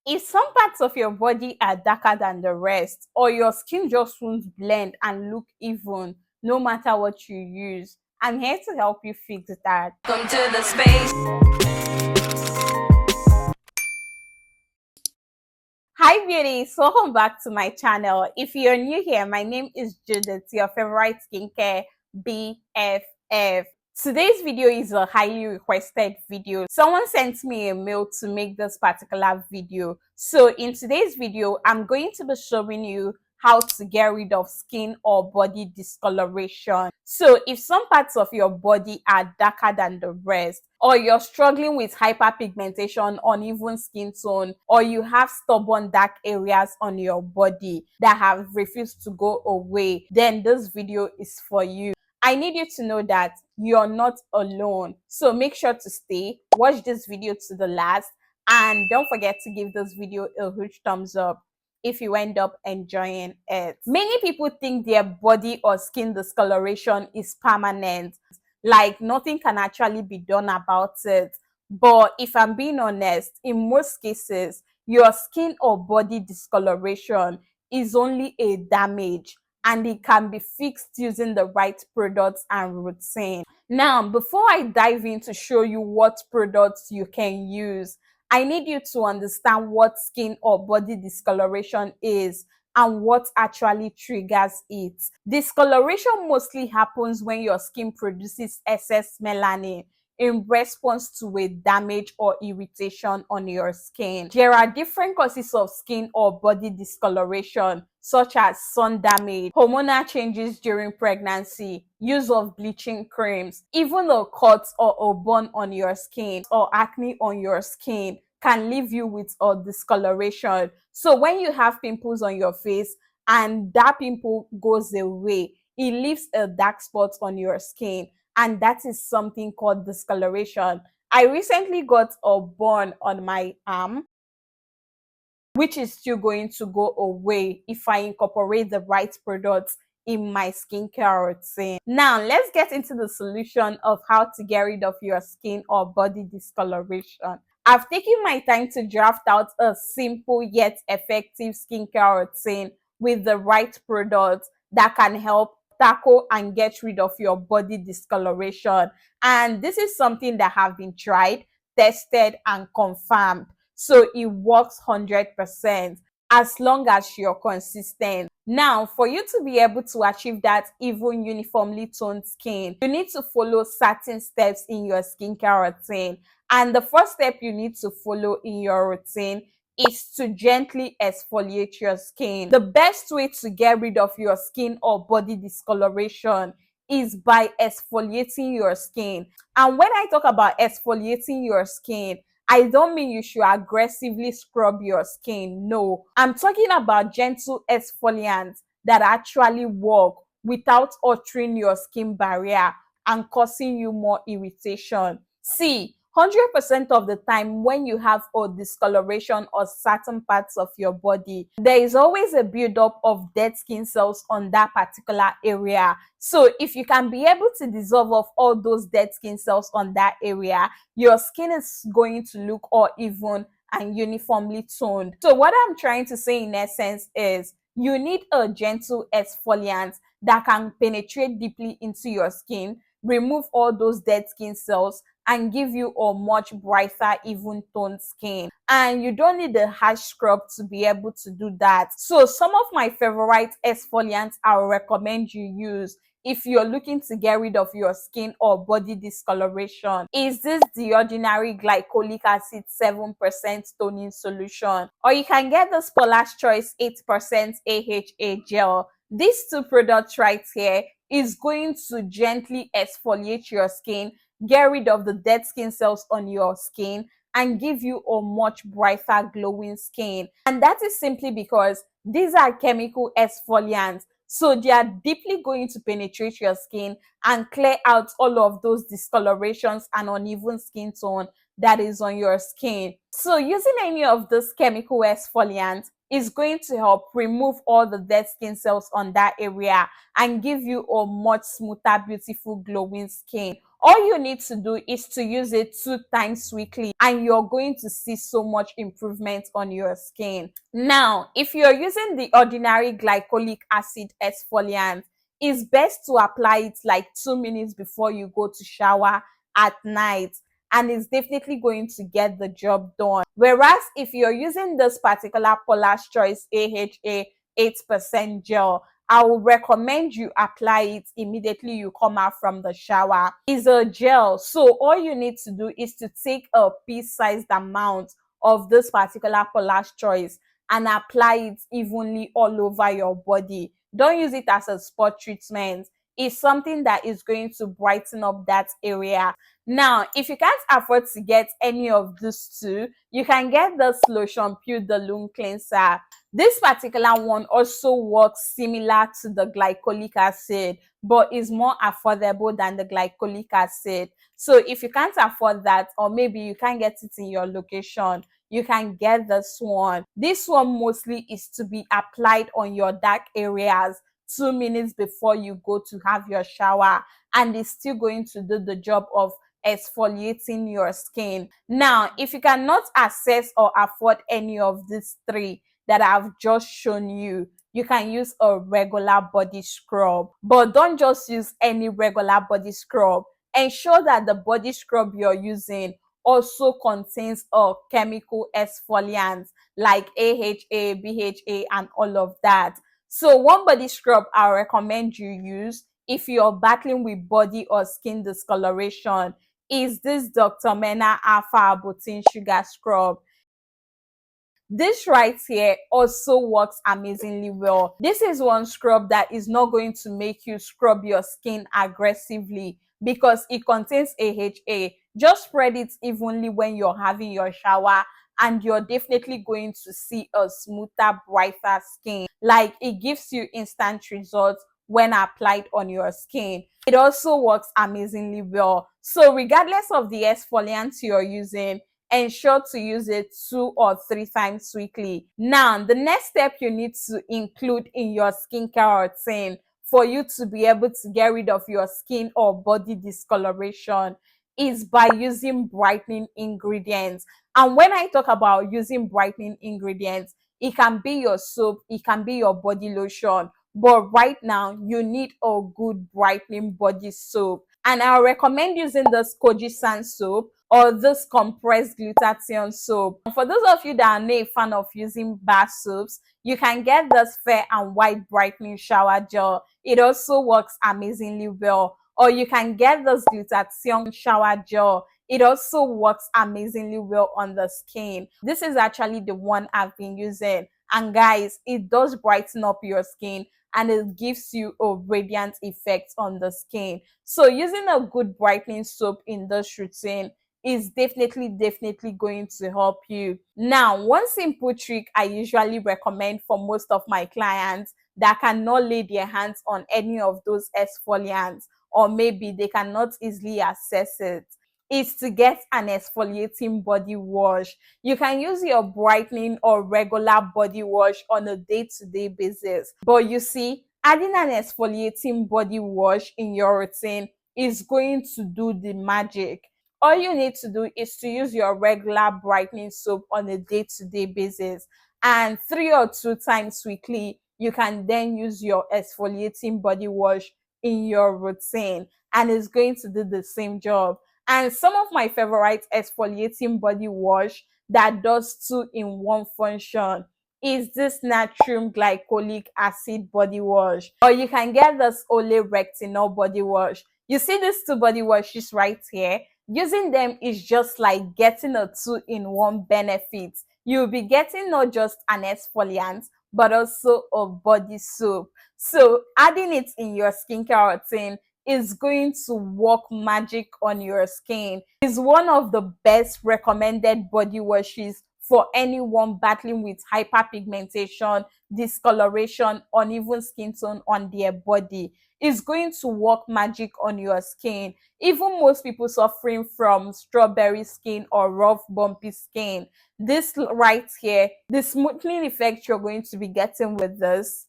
If some parts of your body are darker than the rest, or your skin just won't blend and look even, no matter what you use, I'm here to help you fix that. Come to the space. Hi beauties, welcome back to my channel. If you're new here, my name is Judith, your favorite skincare BFF. Today's video is a highly requested video. Someone sent me a mail to make this particular video. So in today's video, I'm going to be showing you how to get rid of skin or body discoloration. So if some parts of your body are darker than the rest, or you're struggling with hyperpigmentation, uneven skin tone, or you have stubborn dark areas on your body that have refused to go away, then this video is for you. I need you to know that you're not alone. So make sure to stay, watch this video to the last, and don't forget to give this video a huge thumbs up if you end up enjoying it. Many people think their body or skin discoloration is permanent, like nothing can actually be done about it. But if I'm being honest, in most cases, your skin or body discoloration is only a damage, and it can be fixed using the right products and routine. Now, before I dive in to show you what products you can use, I need you to understand what skin or body discoloration is and what actually triggers it. Discoloration mostly happens when your skin produces excess melanin in response to a damage or irritation on your skin. There are different causes of skin or body discoloration, such as sun damage, hormonal changes during pregnancy, use of bleaching creams, even a cut or a burn on your skin or acne on your skin can leave you with a discoloration. So when you have pimples on your face and that pimple goes away, it leaves a dark spot on your skin, and that is something called discoloration. I recently got a burn on my arm, which is still going to go away if I incorporate the right products in my skincare routine. Now, let's get into the solution of how to get rid of your skin or body discoloration. I've taken my time to draft out a simple yet effective skincare routine with the right products that can help tackle and get rid of your body discoloration. And this is something that have been tried, tested, and confirmed. So it works 100% as long as you're consistent. Now, for you to be able to achieve that even uniformly toned skin, you need to follow certain steps in your skincare routine. And the first step you need to follow in your routine is to gently exfoliate your skin. The best way to get rid of your skin or body discoloration is by exfoliating your skin. And when I talk about exfoliating your skin, I don't mean you should aggressively scrub your skin. No, I'm talking about gentle exfoliants that actually work without altering your skin barrier and causing you more irritation. See, 100% of the time when you have a discoloration or certain parts of your body, there is always a buildup of dead skin cells on that particular area. So if you can be able to dissolve off all those dead skin cells on that area, your skin is going to look all even and uniformly toned. So what I'm trying to say in essence is you need a gentle exfoliant that can penetrate deeply into your skin, remove all those dead skin cells, and give you a much brighter, even toned skin. And you don't need a harsh scrub to be able to do that. So some of my favorite exfoliants I would recommend you use if you're looking to get rid of your skin or body discoloration is this The Ordinary Glycolic Acid 7% toning solution, or you can get the Paula's Choice 8% AHA gel. These two products right here is going to gently exfoliate your skin, get rid of the dead skin cells on your skin, and give you a much brighter, glowing skin. And that is simply because these are chemical exfoliants, so they are deeply going to penetrate your skin and clear out all of those discolorations and uneven skin tone that is on your skin. So using any of this chemical exfoliant is going to help remove all the dead skin cells on that area and give you a much smoother, beautiful, glowing skin. All you need to do is to use it 2 times weekly and you're going to see so much improvement on your skin. Now, if you're using the ordinary glycolic acid exfoliant, it's best to apply it like 2 minutes before you go to shower at night, and it's definitely going to get the job done. Whereas if you're using this particular Paula's Choice AHA 8% gel, I would recommend you apply it immediately you come out from the shower. It's a gel, so all you need to do is to take a pea-sized amount of this particular Paula's Choice and apply it evenly all over your body. Don't use it as a spot treatment. It's something that is going to brighten up that area. Now, if you can't afford to get any of these two, you can get this Lotion Peau the Lune Cleanser. This particular one also works similar to the glycolic acid, but is more affordable than the glycolic acid. So if you can't afford that, or maybe you can't get it in your location, you can get this one. This one mostly is to be applied on your dark areas 2 minutes before you go to have your shower, and it's still going to do the job of exfoliating your skin. Now, if you cannot access or afford any of these three that I've just shown you, you can use a regular body scrub. But don't just use any regular body scrub. Ensure that the body scrub you're using also contains a chemical exfoliant like AHA, BHA, and all of that. So one body scrub I recommend you use if you're battling with body or skin discoloration is this Dr. Mena Alpha-Arbutin Sugar Scrub. This right here also works amazingly well. This is one scrub that is not going to make you scrub your skin aggressively because it contains AHA. Just spread it evenly when you're having your shower and you're definitely going to see a smoother, brighter skin. Like, it gives you instant results when applied on your skin. It also works amazingly well. So regardless of the exfoliant you're using, ensure to use it 2 or 3 times weekly. Now, the next step you need to include in your skincare routine for you to be able to get rid of your skin or body discoloration is by using brightening ingredients. And when I talk about using brightening ingredients, it can be your soap, it can be your body lotion, but right now you need a good brightening body soap. And I recommend using this Koji San soap or this compressed glutathione soap. For those of you that are not a fan of using bar soaps, you can get this fair and white brightening shower gel. It also works amazingly well. Or you can get this glutathione shower gel. It also works amazingly well on the skin. This is actually the one I've been using. And guys, it does brighten up your skin and it gives you a radiant effect on the skin. So using a good brightening soap in this routine is definitely going to help you. Now, one simple trick I usually recommend for most of my clients that cannot lay their hands on any of those exfoliants, or maybe they cannot easily access it, is to get an exfoliating body wash. You can use your brightening or regular body wash on a day-to-day basis. But you see, adding an exfoliating body wash in your routine is going to do the magic. All you need to do is to use your regular brightening soap on a day-to-day basis, and 3 or 2 times weekly, you can then use your exfoliating body wash in your routine, and it's going to do the same job. And some of my favorite exfoliating body wash that does 2-in-1 function is this Natrium Glycolic Acid body wash, or you can get this Ole Retinol body wash. You see these 2 body washes right here? Using them is just like getting a 2-in-1 benefit. You'll be getting not just an exfoliant, but also a body soap. So adding it in your skincare routine is going to work magic on your skin. It's one of the best recommended body washes for anyone battling with hyperpigmentation, discoloration, uneven skin tone on their body. It's going to work magic on your skin. Even most people suffering from strawberry skin or rough bumpy skin, this right here, the smoothing effect you're going to be getting with this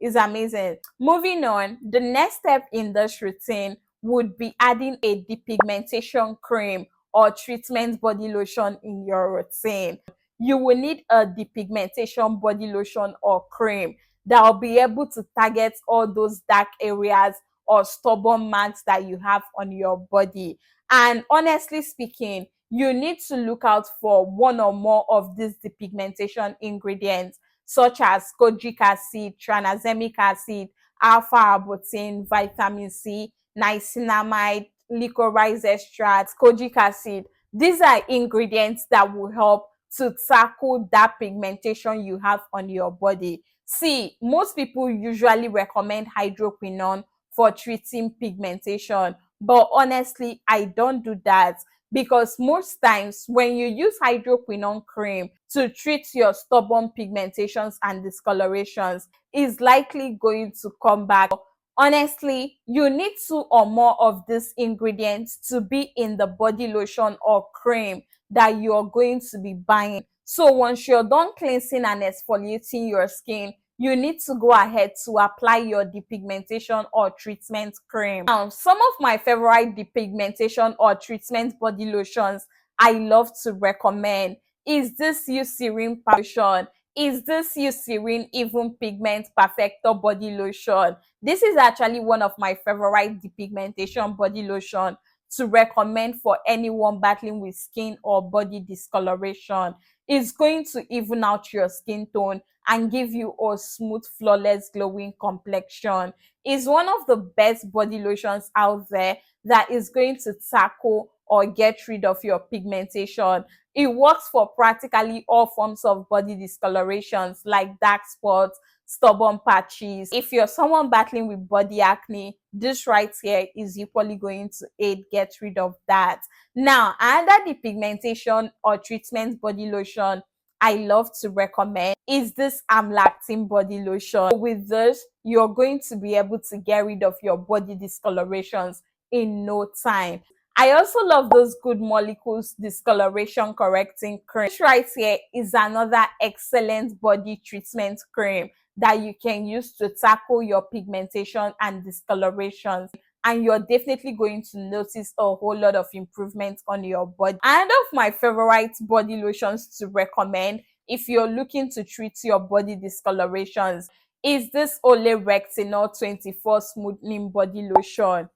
is amazing. Moving on, the next step in this routine would be adding a depigmentation cream or treatment body lotion in your routine. You will need a depigmentation body lotion or cream that will be able to target all those dark areas or stubborn marks that you have on your body. And honestly speaking, you need to look out for one or more of these depigmentation ingredients, such as kojic acid, tranexamic acid, alpha-arbutin, vitamin C, niacinamide, licorice extract, kojic acid. These are ingredients that will help to tackle that pigmentation you have on your body. See, most people usually recommend hydroquinone for treating pigmentation, but honestly, I don't do that, because most times when you use hydroquinone cream to treat your stubborn pigmentations and discolorations, is likely going to come back. Honestly, you need two or more of these ingredients to be in the body lotion or cream that you're going to be buying. So once you're done cleansing and exfoliating your skin, you need to go ahead to apply your depigmentation or treatment cream. Now, some of my favorite depigmentation or treatment body lotions I love to recommend is this Eucerin lotion. Is this Eucerin Even Pigment Perfector body lotion. This is actually one of my favorite depigmentation body lotion to recommend for anyone battling with skin or body discoloration. It's going to even out your skin tone and give you a smooth, flawless, glowing complexion. It's one of the best body lotions out there that is going to tackle or get rid of your pigmentation. It works for practically all forms of body discolorations like dark spots, stubborn patches. If you're someone battling with body acne, this right here is equally going to aid get rid of that. Now, another depigmentation or treatment body lotion I love to recommend is this Amlactin body lotion. With this, you're going to be able to get rid of your body discolorations in no time. I also love those Good Molecules discoloration correcting cream. This right here is another excellent body treatment cream that you can use to tackle your pigmentation and discolorations, and you're definitely going to notice a whole lot of improvement on your body. And of my favorite body lotions to recommend if you're looking to treat your body discolorations is this Ole Retinol 24 Smoothing Body Lotion.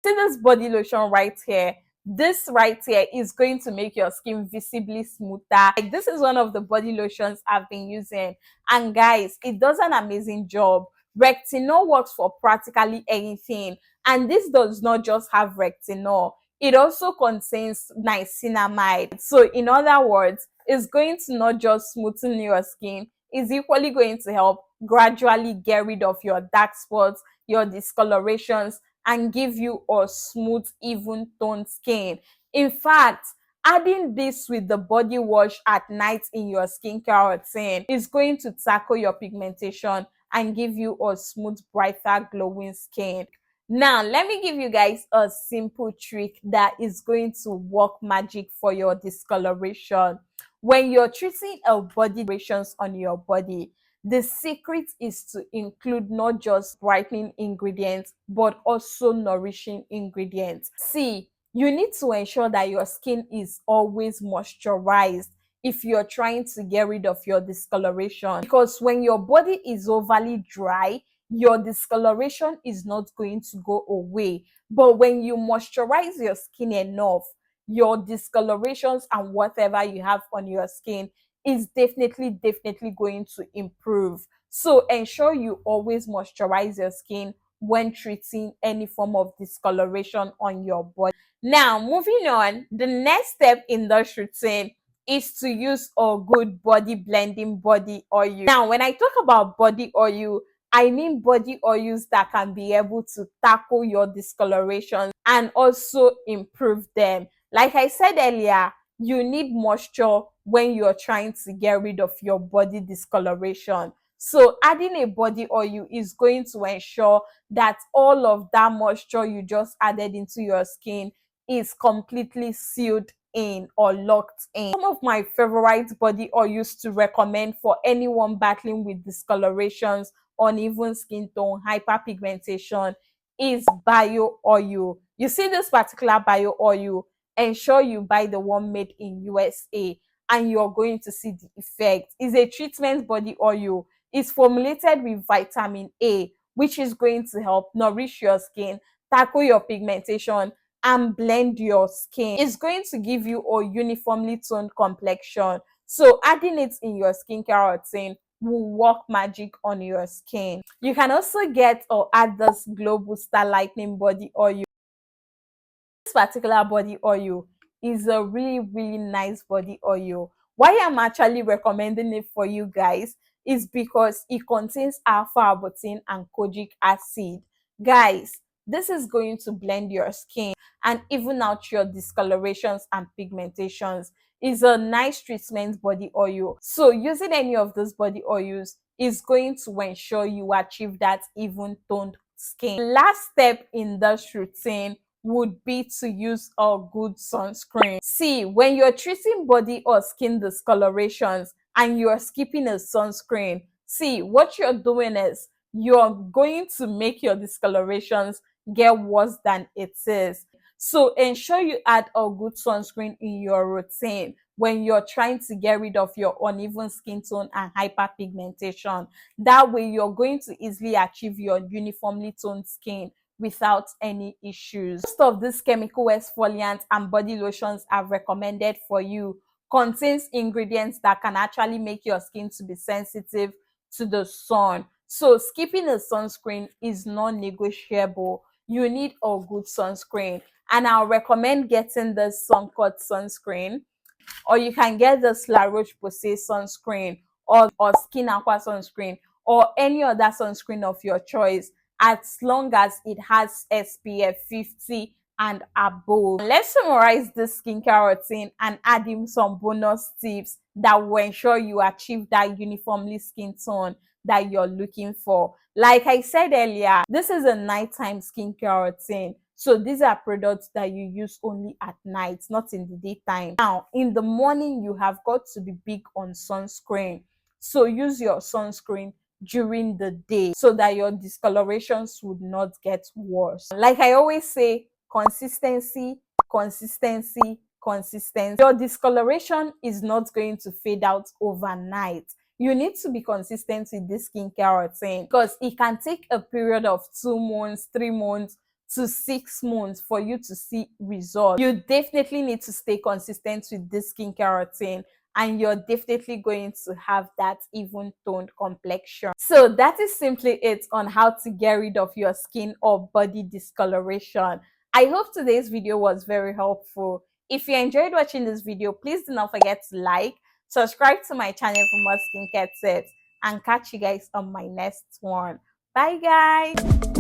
See this body lotion right here. This right here is going to make your skin visibly smoother. Like, this is one of the body lotions I've been using, and guys, it does an amazing job. Retinol works for practically anything, and this does not just have retinol, it also contains niacinamide. So in other words, it's going to not just smoothen your skin, it's equally going to help gradually get rid of your dark spots, your discolorations, and give you a smooth, even toned skin. In fact, adding this with the body wash at night in your skincare routine is going to tackle your pigmentation and give you a smooth, brighter, glowing skin. Now, let me give you guys a simple trick that is going to work magic for your discoloration. When you're treating a body discolorations on your body, the secret is to include not just brightening ingredients, but also nourishing ingredients. See, you need to ensure that your skin is always moisturized if you're trying to get rid of your discoloration. Because when your body is overly dry, your discoloration is not going to go away. But when you moisturize your skin enough, your discolorations and whatever you have on your skin is definitely going to improve. So ensure you always moisturize your skin when treating any form of discoloration on your body. Now, moving on, the next step in this routine is to use a good body blending body oil. Now, when I talk about body oil, I mean body oils that can be able to tackle your discoloration and also improve them. Like I said earlier, you need moisture when you're trying to get rid of your body discoloration. So adding a body oil is going to ensure that all of that moisture you just added into your skin is completely sealed in or locked in. Some of my favorite body oils to recommend for anyone battling with discolorations, uneven skin tone, hyperpigmentation is bio oil. You see this particular bio oil, ensure you buy the one made in USA and you're going to see the effect. It's a treatment body oil. It's formulated with vitamin A, which is going to help nourish your skin, tackle your pigmentation, and blend your skin. It's going to give you a uniformly toned complexion. So adding it in your skincare routine will work magic on your skin. You can also get or add this Glow Booster Lightening Body Oil. This particular body oil is a really nice body oil. Why I'm actually recommending it for you guys is because it contains alpha-arbutin and kojic acid. Guys, this is going to blend your skin and even out your discolorations and pigmentations. Is a nice treatment body oil. So using any of those body oils is going to ensure you achieve that even toned skin. Last step in this routine would be to use a good sunscreen. See, when you're treating body or skin discolorations and you're skipping a sunscreen, see, what you're doing is you're going to make your discolorations get worse than it is. So ensure you add a good sunscreen in your routine when you're trying to get rid of your uneven skin tone and hyperpigmentation. That way, you're going to easily achieve your uniformly toned skin without any issues. Most of these chemical exfoliants and body lotions I've recommended for you contains ingredients that can actually make your skin to be sensitive to the sun. So skipping a sunscreen is non-negotiable. You need a good sunscreen, and I'll recommend getting the Suncut sunscreen, or you can get the La Roche-Posay sunscreen, or Skin Aqua sunscreen, or any other sunscreen of your choice, as long as it has SPF 50 and above. Let's summarize this skincare routine and add in some bonus tips that will ensure you achieve that uniformly skin tone that you're looking for. Like I said earlier, this is a nighttime skincare routine. So these are products that you use only at night, not in the daytime. Now, in the morning, you have got to be big on sunscreen. So use your sunscreen during the day so that your discolorations would not get worse. Like I always say, consistency, consistency, consistency. Your discoloration is not going to fade out overnight. You need to be consistent with this skincare routine because it can take a period of 2 months, 3 months to 6 months for you to see results. You definitely need to stay consistent with this skincare routine, and you're definitely going to have that even toned complexion. So that is simply it on how to get rid of your skin or body discoloration. I hope today's video was very helpful. If you enjoyed watching this video, please do not forget to like, subscribe to my channel for more skincare tips, and catch you guys on my next one. Bye guys.